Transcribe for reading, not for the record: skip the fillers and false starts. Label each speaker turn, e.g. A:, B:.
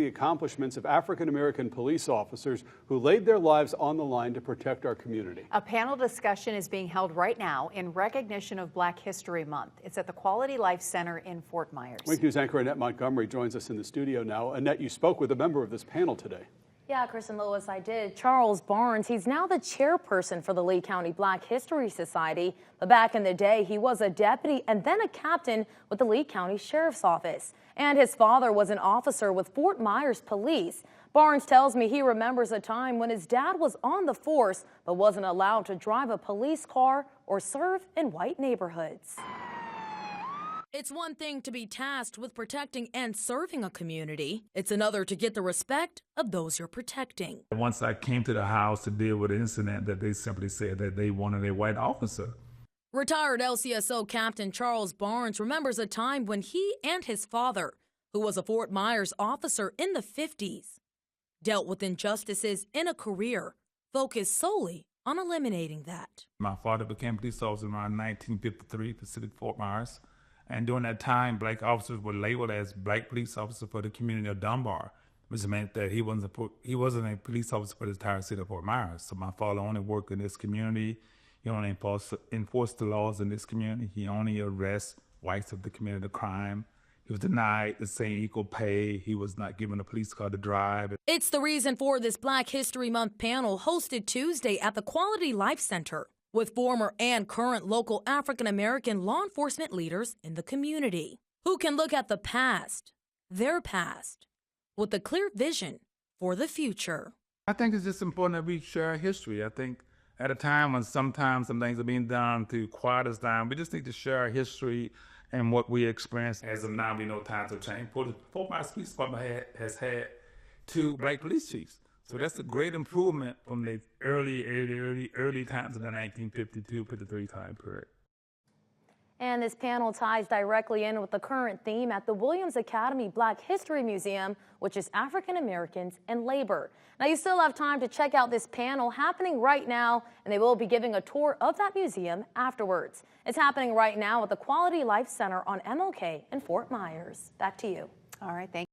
A: The accomplishments of African-American police officers who laid their lives on the line to protect our community.
B: A panel discussion is being held right now in recognition of Black History Month. It's at the Quality Life Center in Fort Myers.
A: Wink News anchor Annette Montgomery joins us in the studio now. Annette, you spoke with a member of this panel today.
C: Yeah, Chris and Lois, I did. Charles Barnes, he's now the chairperson for the Lee County Black History Society. But back in the day, he was a deputy and then a captain with the Lee County Sheriff's Office. And his father was an officer with Fort Myers Police. Barnes tells me he remembers a time when his dad was on the force but wasn't allowed to drive a police car or serve in white neighborhoods.
D: It's one thing to be tasked with protecting and serving a community. It's another to get the respect of those you're protecting.
E: Once I came to the house to deal with an incident that they simply said that they wanted a white officer.
D: Retired LCSO Captain Charles Barnes remembers a time when he and his father, who was a Fort Myers officer in the 50s, dealt with injustices in a career focused solely on eliminating that.
E: My father became a police officer around 1953 at the city of Fort Myers. And during that time, black officers were labeled as black police officers for the community of Dunbar, which meant that he wasn't a police officer for the entire city of Fort Myers. So my father only worked in this community. He only enforced the laws in this community. He only arrests whites of the community of crime. He was denied the same equal pay. He was not given a police car to drive.
D: It's the reason for this Black History Month panel hosted Tuesday at the Quality Life Center, with former and current local African-American law enforcement leaders in the community who can look at the past, their past, with a clear vision for the future.
E: I think it's just important that we share history. I think at a time when sometimes some things are being done to quiet us down, we just need to share our history and what we experienced. As of now, we know times have changed. Fort Myers Police Department has had 2 black police chiefs. So that's a great improvement from the early times of the 1952-53 time period.
C: And this panel ties directly in with the current theme at the Williams Academy Black History Museum, which is African Americans and labor. Now, you still have time to check out this panel happening right now, and they will be giving a tour of that museum afterwards. It's happening right now at the Quality Life Center on MLK in Fort Myers. Back to you.
B: All right, thank you.